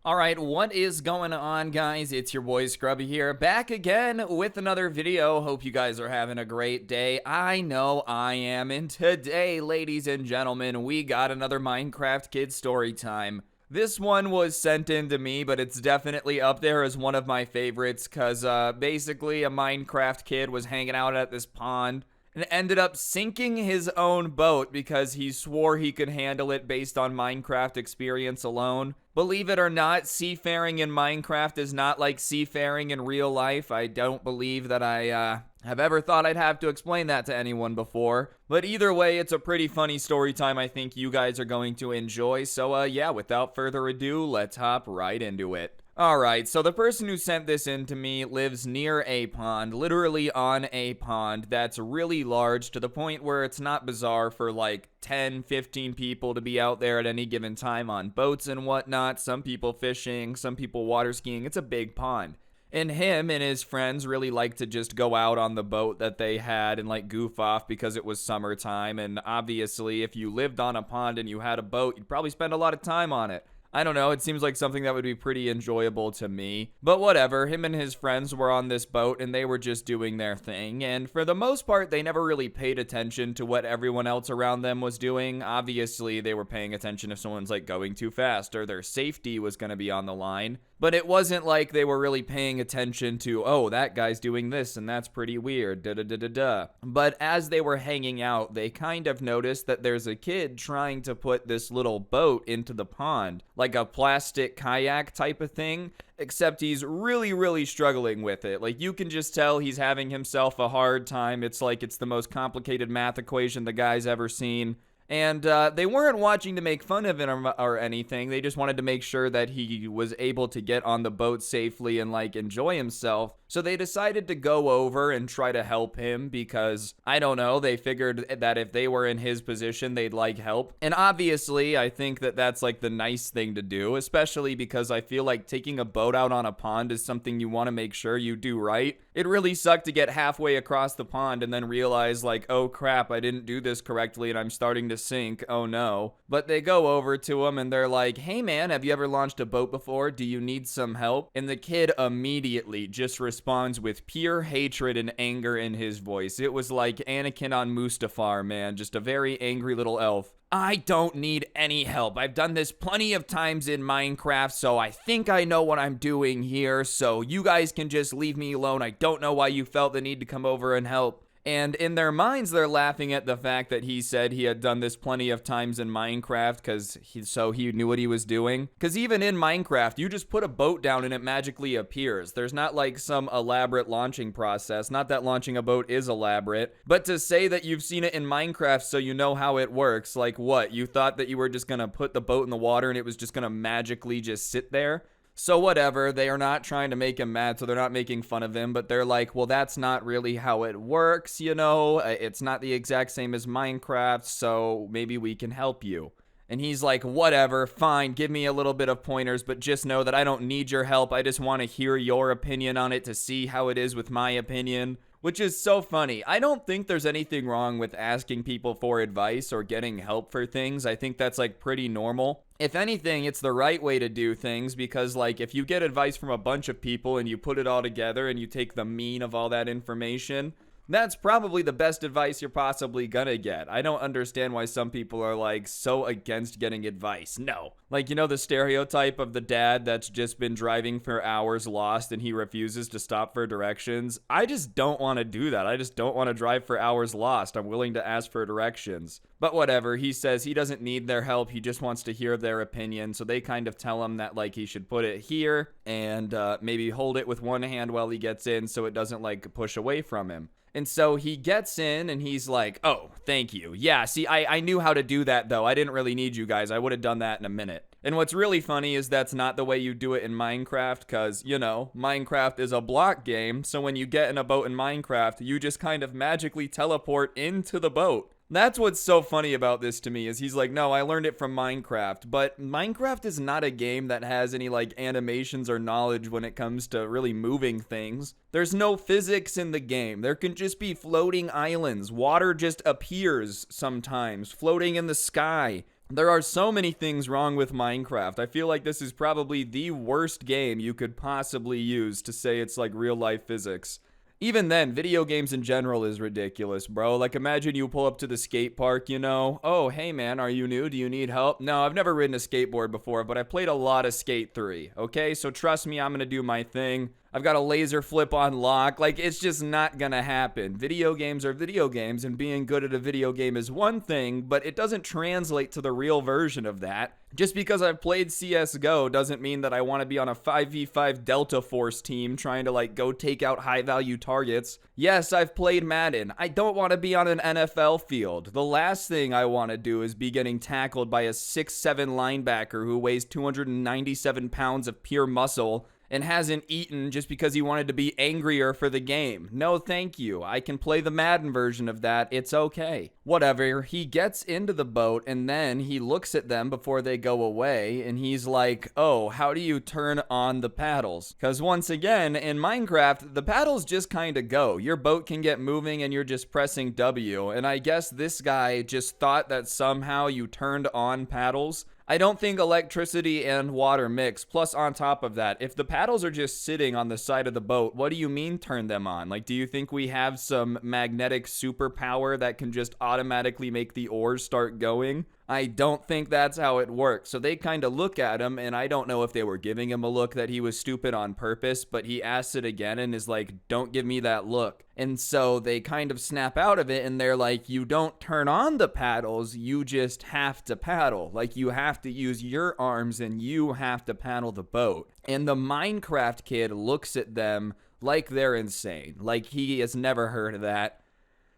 Alright, what is going on, guys? It's your boy Scrubby here, back again with another video. Hope you guys are having a great day. I know I am, and today, ladies and gentlemen, we got another Minecraft kid story time. This one was sent in to me, but it's definitely up there as one of my favorites, because basically a Minecraft kid was hanging out at this pond and ended up sinking his own boat because he swore he could handle it based on Minecraft experience alone. Believe it or not, seafaring in Minecraft is not like seafaring in real life. I don't believe that I have ever thought I'd have to explain that to anyone before. But either way, it's a pretty funny story time I think you guys are going to enjoy. So yeah, without further ado, let's hop right into it. Alright, so the person who sent this in to me lives near a pond, literally on a pond that's really large to the point where it's not bizarre for like 10, 15 people to be out there at any given time on boats and whatnot. Some people fishing, some people water skiing. It's a big pond. And him and his friends really like to just go out on the boat that they had and like goof off because it was summertime. And obviously, if you lived on a pond and you had a boat, you'd probably spend a lot of time on it. I don't know, it seems like something that would be pretty enjoyable to me. But whatever, him and his friends were on this boat and they were just doing their thing. And for the most part, they never really paid attention to what everyone else around them was doing. Obviously, they were paying attention if someone's like going too fast or their safety was going to be on the line. But it wasn't like they were really paying attention to, oh, that guy's doing this and that's pretty weird, da-da-da-da-da. But as they were hanging out, they kind of noticed that there's a kid trying to put this little boat into the pond, like a plastic kayak type of thing, except he's really struggling with it. Like, you can just tell he's having himself a hard time. It's like it's the most complicated math equation the guy's ever seen. And they weren't watching to make fun of him or anything. They just wanted to make sure that he was able to get on the boat safely and like enjoy himself. So they decided to go over and try to help him because, I don't know, they figured that if they were in his position, they'd like help. And obviously, I think that that's like the nice thing to do, especially because I feel like taking a boat out on a pond is something you want to make sure you do right. It really sucked to get halfway across the pond and then realize like, oh crap, I didn't do this correctly and I'm starting to sink. Oh no. But they go over to him and they're like, hey man, have you ever launched a boat before? Do you need some help? And the kid immediately just responds with pure hatred and anger in his voice. It was like Anakin on Mustafar, man. Just a very angry little elf. I don't need any help. I've done this plenty of times in Minecraft, so I think I know what I'm doing here, so you guys can just leave me alone. I don't know why you felt the need to come over and help. And in their minds, they're laughing at the fact that he said he had done this plenty of times in Minecraft because he knew what he was doing. Because even in Minecraft, you just put a boat down and it magically appears. There's not like some elaborate launching process. Not that launching a boat is elaborate. But to say that you've seen it in Minecraft so you know how it works, like what? You thought that you were just going to put the boat in the water and it was just going to magically just sit there? So whatever, they are not trying to make him mad, so they're not making fun of him, but they're like, well, that's not really how it works, you know? It's not the exact same as Minecraft, so maybe we can help you. And he's like, whatever, fine, give me a little bit of pointers, but just know that I don't need your help. I just want to hear your opinion on it to see how it is with my opinion. Which is so funny. I don't think there's anything wrong with asking people for advice or getting help for things. I think that's like pretty normal. If anything, it's the right way to do things because like if you get advice from a bunch of people and you put it all together and you take the mean of all that information, that's probably the best advice you're possibly gonna get. I don't understand why some people are like so against getting advice. No. Like, you know, the stereotype of the dad that's just been driving for hours lost and he refuses to stop for directions. I just don't want to do that. I just don't want to drive for hours lost. I'm willing to ask for directions. But whatever, he says he doesn't need their help. He just wants to hear their opinion. So they kind of tell him that like he should put it here and maybe hold it with one hand while he gets in so it doesn't like push away from him. And so he gets in and he's like, oh, thank you. Yeah, see, I knew how to do that, though. I didn't really need you guys. I would have done that in a minute. And what's really funny is that's not the way you do it in Minecraft because, you know, Minecraft is a block game. So when you get in a boat in Minecraft, you just kind of magically teleport into the boat. That's what's so funny about this to me is he's like, no, I learned it from Minecraft, but Minecraft is not a game that has any like animations or knowledge when it comes to really moving things. There's no physics in the game. There can just be floating islands. Water just appears sometimes, floating in the sky. There are so many things wrong with Minecraft. I feel like this is probably the worst game you could possibly use to say it's like real life physics. Even then, video games in general is ridiculous, bro. Like, imagine you pull up to the skate park, you know? Oh, hey man, are you new? Do you need help? No, I've never ridden a skateboard before, but I played a lot of Skate 3, okay? So trust me, I'm gonna do my thing. I've got a laser flip on lock. Like, it's just not gonna happen. Video games are video games, and being good at a video game is one thing, but it doesn't translate to the real version of that. Just because I've played CSGO doesn't mean that I want to be on a 5v5 Delta Force team trying to like go take out high value targets. Yes, I've played Madden. I don't want to be on an NFL field. The last thing I want to do is be getting tackled by a 6'7" linebacker who weighs 297 pounds of pure muscle and hasn't eaten just because he wanted to be angrier for the game. No, thank you. I can play the Madden version of that. It's okay. Whatever. He gets into the boat and then he looks at them before they go away and he's like, oh, how do you turn on the paddles? Because once again, in Minecraft, the paddles just kind of go. Your boat can get moving and you're just pressing W. And I guess this guy just thought that somehow you turned on paddles. I don't think electricity and water mix. Plus, on top of that, if the paddles are just sitting on the side of the boat, what do you mean turn them on? Like, do you think we have some magnetic superpower that can just automatically make the oars start going? I don't think that's how it works. So they kind of look at him, and I don't know if they were giving him a look that he was stupid on purpose, but he asks it again and is like, don't give me that look. And so they kind of snap out of it, and they're like, you don't turn on the paddles, you just have to paddle. Like, you have to use your arms, and you have to paddle the boat. And the Minecraft kid looks at them like they're insane. Like, he has never heard of that.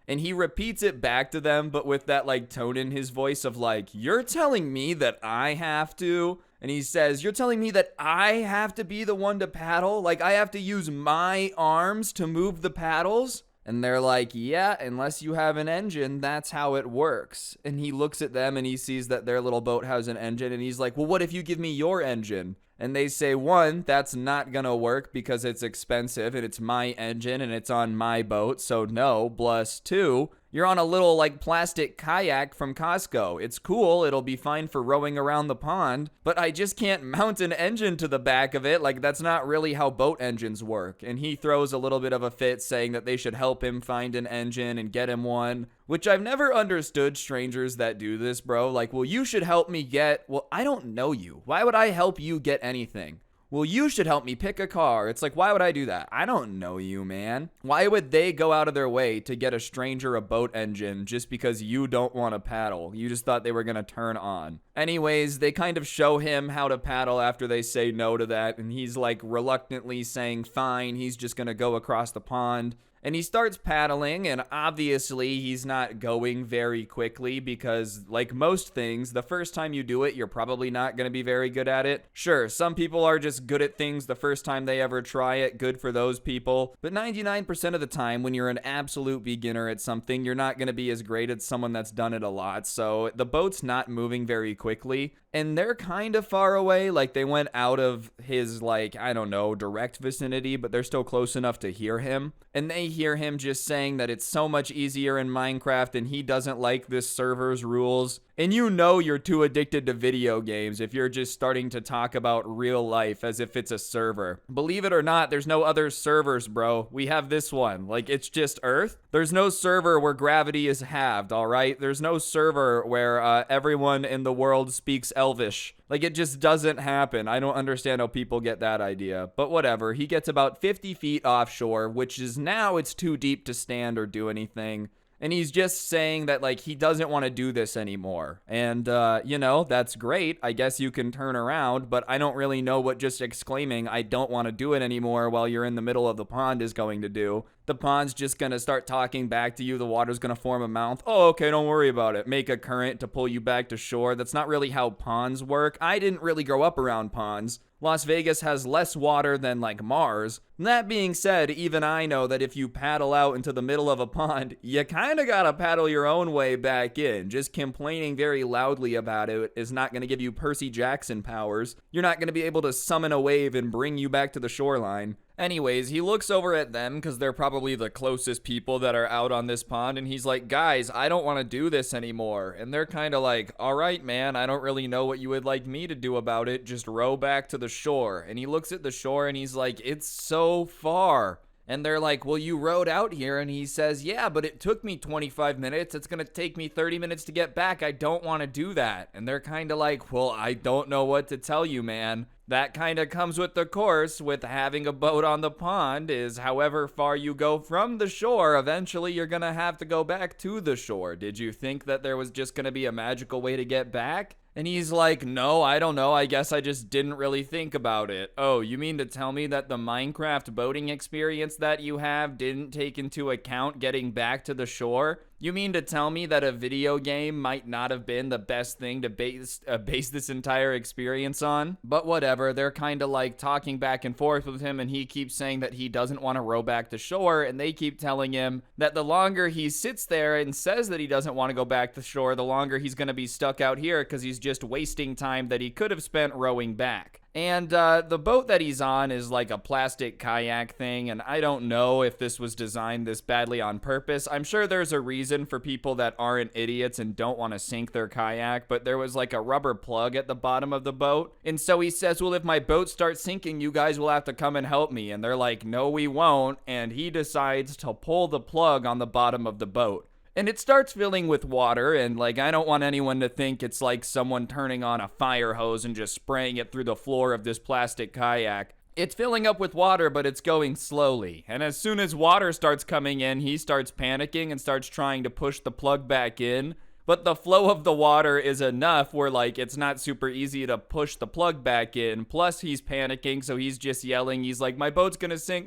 And he repeats it back to them, but with that like tone in his voice of like, you're telling me that I have to? And he says, you're telling me that I have to be the one to paddle? Like I have to use my arms to move the paddles? And they're like, yeah, unless you have an engine, that's how it works. And he looks at them and he sees that their little boat has an engine. And he's like, well, what if you give me your engine? And they say, one, that's not gonna work because it's expensive and it's my engine and it's on my boat, so no. Plus, two, you're on a little like plastic kayak from Costco. It's cool, it'll be fine for rowing around the pond, but I just can't mount an engine to the back of it. Like, that's not really how boat engines work. And he throws a little bit of a fit saying that they should help him find an engine and get him one. Which I've never understood strangers that do this, bro. Like, well, you should help me get... Well, I don't know you. Why would I help you get anything? Well, you should help me pick a car. It's like, why would I do that? I don't know you, man. Why would they go out of their way to get a stranger a boat engine just because you don't want to paddle? You just thought they were going to turn on. Anyways, they kind of show him how to paddle after they say no to that. And he's like reluctantly saying, fine, he's just going to go across the pond. And he starts paddling, and obviously he's not going very quickly because, like most things, the first time you do it, you're probably not going to be very good at it. Sure, some people are just good at things the first time they ever try it, good for those people. But 99% of the time, when you're an absolute beginner at something, you're not going to be as great as someone that's done it a lot. So the boat's not moving very quickly. And they're kind of far away, like they went out of his, like, I don't know, direct vicinity, but they're still close enough to hear him. And they hear him just saying that it's so much easier in Minecraft and he doesn't like this server's rules. And you know you're too addicted to video games if you're just starting to talk about real life as if it's a server. Believe it or not, there's no other servers, bro. We have this one. Like, it's just Earth. There's no server where gravity is halved, all right? There's no server where everyone in the world speaks Elvish. Like, it just doesn't happen. I don't understand how people get that idea. But whatever. He gets about 50 feet offshore, which is now it's too deep to stand or do anything. And he's just saying that, like, he doesn't want to do this anymore. And, you know, that's great. I guess you can turn around, but I don't really know what just exclaiming, I don't want to do it anymore while you're in the middle of the pond is going to do. The pond's just going to start talking back to you. The water's going to form a mouth. Oh, okay, don't worry about it. Make a current to pull you back to shore. That's not really how ponds work. I didn't really grow up around ponds. Las Vegas has less water than, like, Mars. That being said, even I know that if you paddle out into the middle of a pond, you kind of gotta paddle your own way back in. Just complaining very loudly about it is not going to give you Percy Jackson powers. You're not going to be able to summon a wave and bring you back to the shoreline. Anyways, he looks over at them because they're probably the closest people that are out on this pond, and he's like, guys, I don't want to do this anymore. And they're kind of like, all right, man, I don't really know what you would like me to do about it. Just row back to the shore. And he looks at the shore and he's like, it's so far. And they're like, well, you rowed out here. And he says, yeah, but it took me 25 minutes. It's going to take me 30 minutes to get back. I don't want to do that. And they're kind of like, well, I don't know what to tell you, man. That kind of comes with the course with having a boat on the pond is however far you go from the shore, eventually you're going to have to go back to the shore. Did you think that there was just going to be a magical way to get back? And he's like, no, I don't know. I guess I just didn't really think about it. Oh, you mean to tell me that the Minecraft boating experience that you have didn't take into account getting back to the shore? You mean to tell me that a video game might not have been the best thing to base this entire experience on? But whatever, they're kind of like talking back and forth with him, and he keeps saying that he doesn't want to row back to shore, and they keep telling him that the longer he sits there and says that he doesn't want to go back to shore, the longer he's going to be stuck out here because he's just wasting time that he could have spent rowing back. And the boat that he's on is like a plastic kayak thing, and I don't know if this was designed this badly on purpose. I'm sure there's a reason for people that aren't idiots and don't want to sink their kayak, but there was like a rubber plug at the bottom of the boat. And so he says, well, if my boat starts sinking, you guys will have to come and help me. And they're like, no, we won't. And he decides to pull the plug on the bottom of the boat. And it starts filling with water, and like, I don't want anyone to think it's like someone turning on a fire hose and just spraying it through the floor of this plastic kayak. It's filling up with water, but it's going slowly. And as soon as water starts coming in, he starts panicking and starts trying to push the plug back in. But the flow of the water is enough where, like, it's not super easy to push the plug back in. Plus, he's panicking, so he's just yelling. He's like, my boat's gonna sink,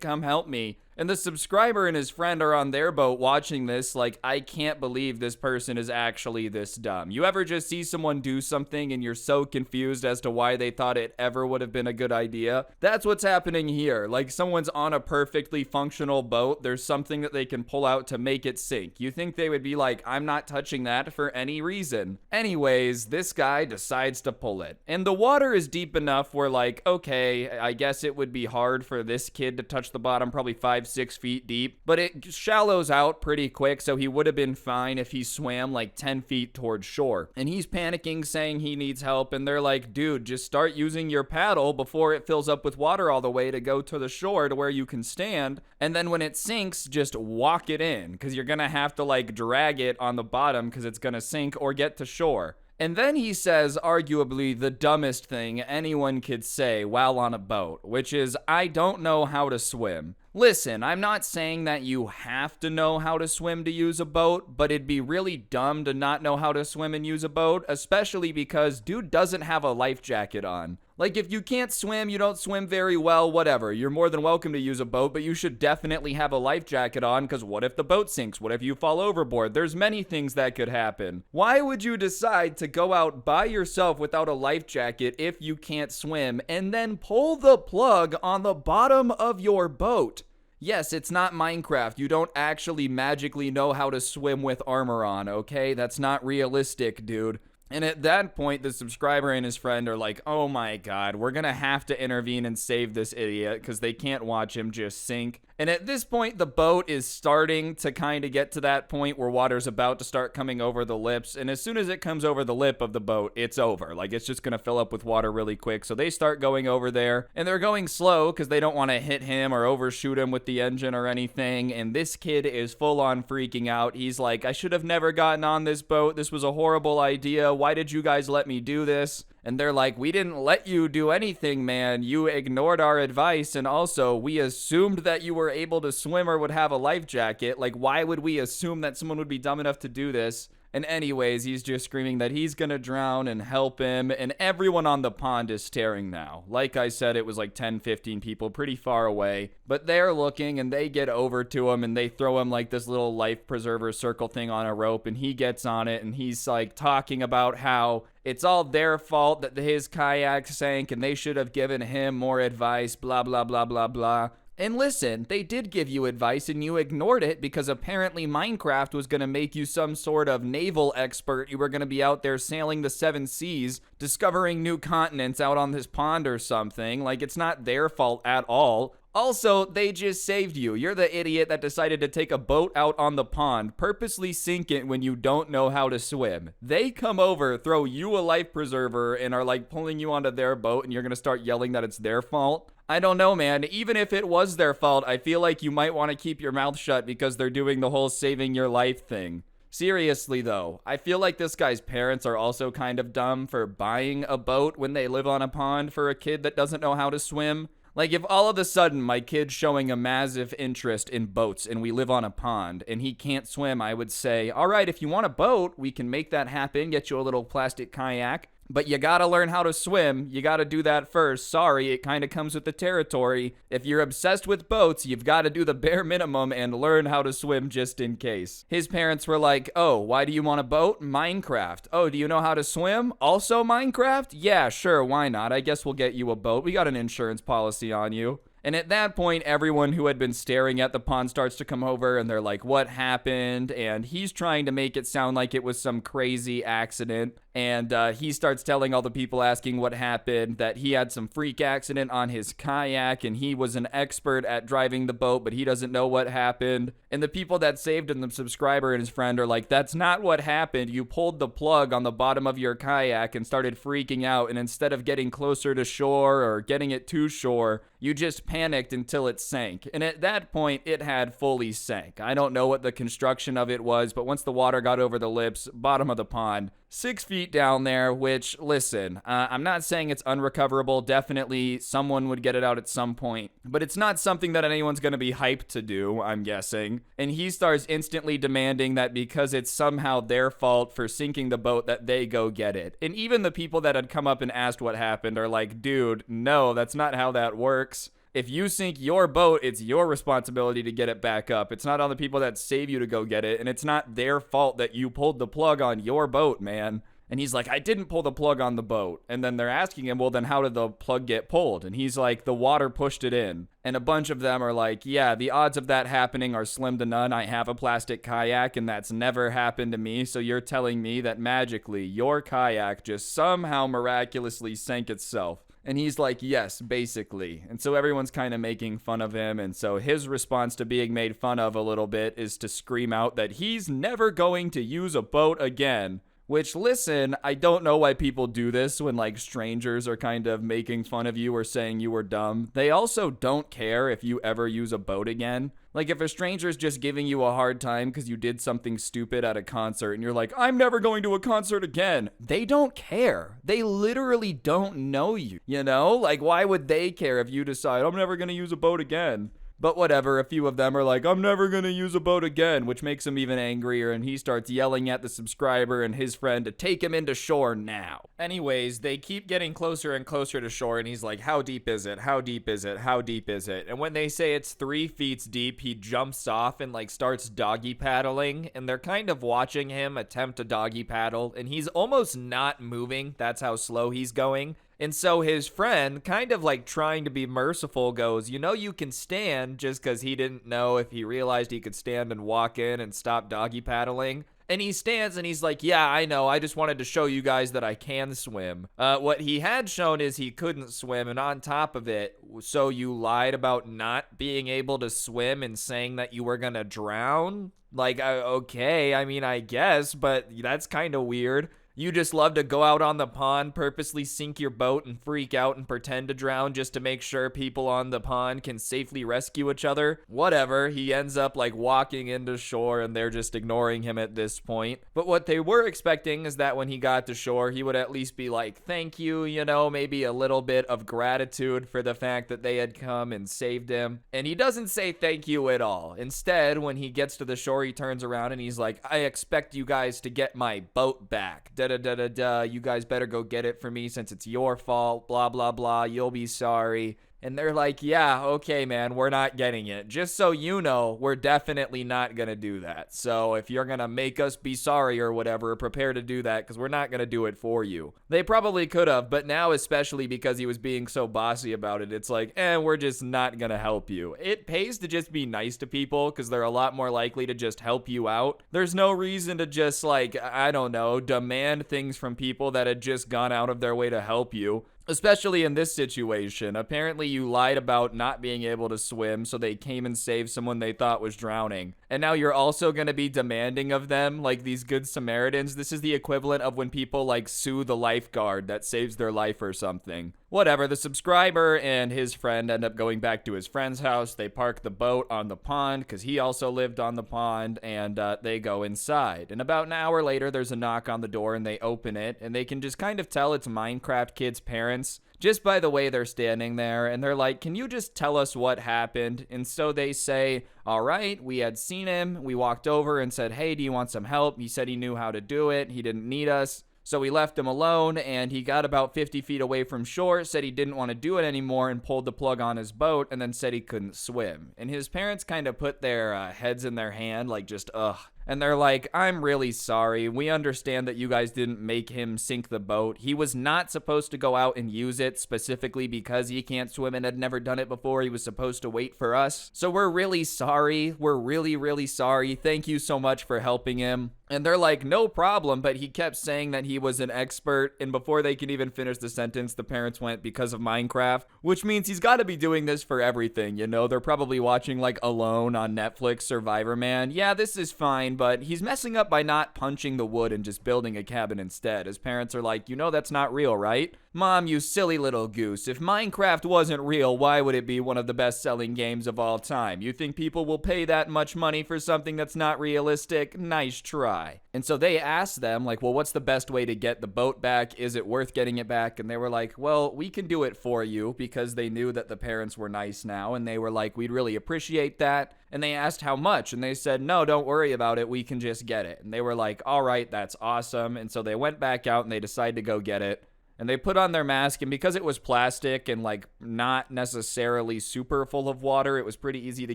come help me. And the subscriber and his friend are on their boat watching this like, I can't believe this person is actually this dumb. You ever just see someone do something and you're so confused as to why they thought it ever would have been a good idea? That's what's happening here. Like, someone's on a perfectly functional boat. There's something that they can pull out to make it sink. You think they would be like, I'm not touching that for any reason. Anyways, this guy decides to pull it. And the water is deep enough where, like, okay, I guess it would be hard for this kid to touch the bottom, probably 5-6 feet deep, but it shallows out pretty quick, so he would have been fine if he swam like 10 feet towards shore. And he's panicking, saying he needs help, and they're like, dude, just start using your paddle before it fills up with water all the way to go to the shore to where you can stand, and then when it sinks, just walk it in, because you're gonna have to like drag it on the bottom because it's gonna sink or get to shore. And then he says arguably the dumbest thing anyone could say while on a boat, which is, I don't know how to swim. Listen, I'm not saying that you have to know how to swim to use a boat, but it'd be really dumb to not know how to swim and use a boat, especially because dude doesn't have a life jacket on. Like, if you can't swim, you don't swim very well, whatever. You're more than welcome to use a boat, but you should definitely have a life jacket on, because what if the boat sinks? What if you fall overboard? There's many things that could happen. Why would you decide to go out by yourself without a life jacket if you can't swim, and then pull the plug on the bottom of your boat? Yes, it's not Minecraft. You don't actually magically know how to swim with armor on, okay? That's not realistic, dude. And at that point, the subscriber and his friend are like, oh my god, we're gonna have to intervene and save this idiot because they can't watch him just sink. And at this point, the boat is starting to kind of get to that point where water's about to start coming over the lips. And as soon as it comes over the lip of the boat, it's over. Like, it's just gonna fill up with water really quick. So they start going over there, and they're going slow because they don't want to hit him or overshoot him with the engine or anything. And this kid is full on freaking out. He's like, I should have never gotten on this boat. This was a horrible idea. Why did you guys let me do this? And they're like, we didn't let you do anything, man. You ignored our advice, and also, we assumed that you were able to swim or would have a life jacket. Like, why would we assume that someone would be dumb enough to do this? And anyways, he's just screaming that he's gonna drown and help him, and everyone on the pond is staring now. Like I said, it was like 10-15 people pretty far away, but they're looking, and they get over to him, and they throw him like this little life preserver circle thing on a rope, and he gets on it, and he's like talking about how it's all their fault that his kayak sank, and they should have given him more advice, blah, blah, blah, blah, blah. And listen, they did give you advice and you ignored it because apparently Minecraft was going to make you some sort of naval expert. You were going to be out there sailing the 7 seas discovering new continents out on this pond or something. Like, it's not their fault at all. Also, they just saved you. You're the idiot that decided to take a boat out on the pond, purposely sink it when you don't know how to swim. They come over, throw you a life preserver, and are like pulling you onto their boat, and you're gonna start yelling that it's their fault? I don't know, man. Even if it was their fault, I feel like you might want to keep your mouth shut because they're doing the whole saving your life thing. Seriously, though, I feel like this guy's parents are also kind of dumb for buying a boat when they live on a pond for a kid that doesn't know how to swim. Like, if all of a sudden my kid's showing a massive interest in boats and we live on a pond and he can't swim, I would say, all right, if you want a boat, we can make that happen, get you a little plastic kayak. But you gotta learn how to swim. You gotta do that first. Sorry, it kind of comes with the territory. If you're obsessed with boats, you've gotta do the bare minimum and learn how to swim just in case. His parents were like, oh, why do you want a boat? Minecraft. Oh, do you know how to swim? Also Minecraft? Yeah, sure, why not? I guess we'll get you a boat. We got an insurance policy on you. And at that point, everyone who had been staring at the pond starts to come over and they're like, what happened? And he's trying to make it sound like it was some crazy accident. And he starts telling all the people asking what happened that he had some freak accident on his kayak and he was an expert at driving the boat, but he doesn't know what happened. And the people that saved him, the subscriber and his friend, are like, that's not what happened. You pulled the plug on the bottom of your kayak and started freaking out. And instead of getting closer to shore or getting it to shore, you just panicked until it sank. And at that point, it had fully sank. I don't know what the construction of it was, but once the water got over the lips, bottom of the pond, 6 feet down there, which, listen, I'm not saying it's unrecoverable. Definitely someone would get it out at some point, but it's not something that anyone's going to be hyped to do, I'm guessing. And he starts instantly demanding that because it's somehow their fault for sinking the boat, that they go get it. And even the people that had come up and asked what happened are like, dude, no, that's not how that works. If you sink your boat, it's your responsibility to get it back up. It's not on the people that save you to go get it, and it's not their fault that you pulled the plug on your boat, man. And he's like, I didn't pull the plug on the boat. And then they're asking him, well, then how did the plug get pulled? And he's like, the water pushed it in. And a bunch of them are like, yeah, the odds of that happening are slim to none. I have a plastic kayak, and that's never happened to me. So you're telling me that magically your kayak just somehow miraculously sank itself. And he's like, yes, basically. And so everyone's kind of making fun of him. And so his response to being made fun of a little bit is to scream out that he's never going to use a boat again. Which, listen, I don't know why people do this when, like, strangers are kind of making fun of you or saying you were dumb. They also don't care if you ever use a boat again. Like, if a stranger's just giving you a hard time because you did something stupid at a concert and you're like, I'm never going to a concert again, they don't care. They literally don't know you, you know? Like, why would they care if you decide, I'm never going to use a boat again? But whatever, a few of them are like, I'm never going to use a boat again, which makes him even angrier, and he starts yelling at the subscriber and his friend to take him into shore now. Anyways, they keep getting closer and closer to shore, and he's like, how deep is it? How deep is it? How deep is it? And when they say it's 3 feet deep, he jumps off and, like, starts doggy paddling, and they're kind of watching him attempt to doggy paddle, and he's almost not moving. That's how slow he's going. And so his friend, kind of like trying to be merciful, goes, you know, you can stand, just because he didn't know if he realized he could stand and walk in and stop doggy paddling. And he stands and he's like, yeah, I know. I just wanted to show you guys that I can swim. What he had shown is he couldn't swim. And on top of it, so you lied about not being able to swim and saying that you were going to drown? Like, okay, I mean, I guess, but that's kind of weird. You just love to go out on the pond, purposely sink your boat and freak out and pretend to drown just to make sure people on the pond can safely rescue each other. Whatever, he ends up like walking into shore and they're just ignoring him at this point. But what they were expecting is that when he got to shore, he would at least be like, thank you, you know, maybe a little bit of gratitude for the fact that they had come and saved him. And he doesn't say thank you at all. Instead, when he gets to the shore, he turns around and he's like, I expect you guys to get my boat back. You guys better go get it for me since it's your fault, blah, blah, blah, you'll be sorry. And they're like, yeah, okay, man, we're not getting it. Just so you know, we're definitely not going to do that. So if you're going to make us be sorry or whatever, prepare to do that because we're not going to do it for you. They probably could have, but now, especially because he was being so bossy about it, it's like, we're just not going to help you. It pays to just be nice to people because they're a lot more likely to just help you out. There's no reason to just, like, I don't know, demand things from people that had just gone out of their way to help you. Especially in this situation. Apparently you lied about not being able to swim, so they came and saved someone they thought was drowning. And now you're also going to be demanding of them, like these good Samaritans. This is the equivalent of when people like sue the lifeguard that saves their life or something. Whatever, the subscriber and his friend end up going back to his friend's house. They park the boat on the pond because he also lived on the pond, and they go inside. And about an hour later, there's a knock on the door and they open it, and they can just kind of tell it's Minecraft Kid's parents just by the way they're standing there. And they're like, can you just tell us what happened? And so they say, all right, we had seen him. We walked over and said, hey, do you want some help? He said he knew how to do it. He didn't need us. So we left him alone, and he got about 50 feet away from shore, said he didn't want to do it anymore, and pulled the plug on his boat, and then said he couldn't swim. And his parents kind of put their heads in their hand, like just, ugh. And they're like, I'm really sorry. We understand that you guys didn't make him sink the boat. He was not supposed to go out and use it specifically because he can't swim and had never done it before. He was supposed to wait for us. So we're really sorry. We're really, really sorry. Thank you so much for helping him. And they're like, no problem. But he kept saying that he was an expert. And before they can even finish the sentence, the parents went because of Minecraft, which means he's got to be doing this for everything. You know, they're probably watching like Alone on Netflix, Survivor Man. Yeah, this is fine. But he's messing up by not punching the wood and just building a cabin instead. His parents are like, you know that's not real, right? Mom, you silly little goose. If Minecraft wasn't real, why would it be one of the best-selling games of all time? You think people will pay that much money for something that's not realistic? Nice try. And so they asked them, like, well, what's the best way to get the boat back? Is it worth getting it back? And they were like, well, we can do it for you, because they knew that the parents were nice now. And they were like, we'd really appreciate that. And they asked how much, and they said, no, don't worry about it. We can just get it. And they were like, all right, that's awesome. And so they went back out and they decided to go get it. And they put on their mask, and because it was plastic and like not necessarily super full of water, it was pretty easy to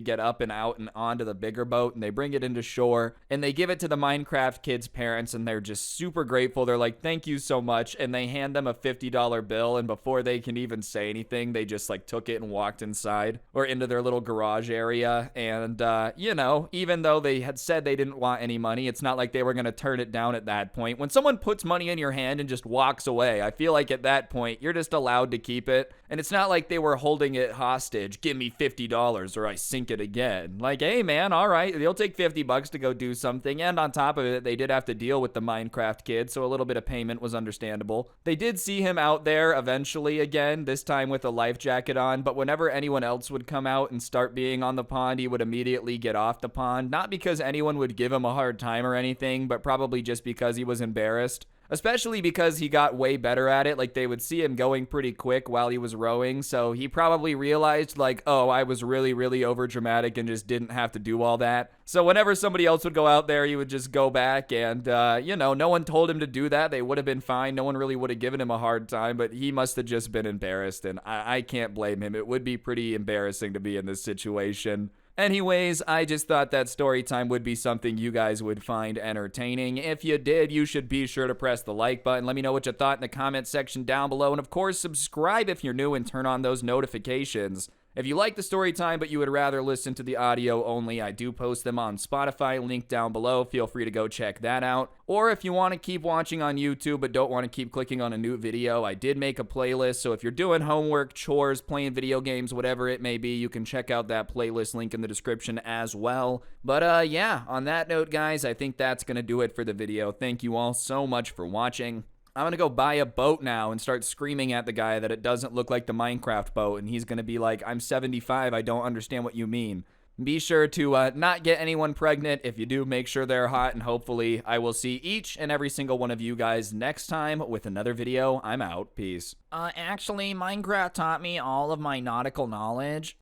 get up and out and onto the bigger boat. And they bring it into shore, and they give it to the Minecraft Kids' parents, and they're just super grateful. They're like, thank you so much. And they hand them a $50 bill, and before they can even say anything, they just like took it and walked inside or into their little garage area. And you know, even though they had said they didn't want any money, it's not like they were going to turn it down at that point. When someone puts money in your hand and just walks away, I feel like at that point you're just allowed to keep it. And it's not like they were holding it hostage. Give me $50 or I sink it again. Like, hey man, all right, they'll take $50 to go do something. And on top of it, they did have to deal with the Minecraft Kid, so a little bit of payment was understandable. They did see him out there eventually again, this time with a life jacket on, but whenever anyone else would come out and start being on the pond, he would immediately get off the pond. Not because anyone would give him a hard time or anything, but probably just because he was embarrassed. Especially because he got way better at it. Like, they would see him going pretty quick while he was rowing, so he probably realized, like, oh, I was really, really over dramatic and just didn't have to do all that. So whenever somebody else would go out there, he would just go back, and, you know, no one told him to do that. They would have been fine. No one really would have given him a hard time, but he must have just been embarrassed, and I can't blame him. It would be pretty embarrassing to be in this situation. Anyways, I just thought that story time would be something you guys would find entertaining. If you did, you should be sure to press the like button. Let me know what you thought in the comment section down below. And of course, subscribe if you're new and turn on those notifications. If you like the story time but you would rather listen to the audio only, I do post them on Spotify, link down below. Feel free to go check that out. Or if you want to keep watching on YouTube but don't want to keep clicking on a new video, I did make a playlist. So if you're doing homework, chores, playing video games, whatever it may be, you can check out that playlist link in the description as well. But yeah, on that note, guys, I think that's going to do it for the video. Thank you all so much for watching. I'm going to go buy a boat now and start screaming at the guy that it doesn't look like the Minecraft boat, and he's going to be like, I'm 75, I don't understand what you mean. Be sure to not get anyone pregnant. If you do, make sure they're hot, and hopefully I will see each and every single one of you guys next time with another video. I'm out. Peace. Actually, Minecraft taught me all of my nautical knowledge.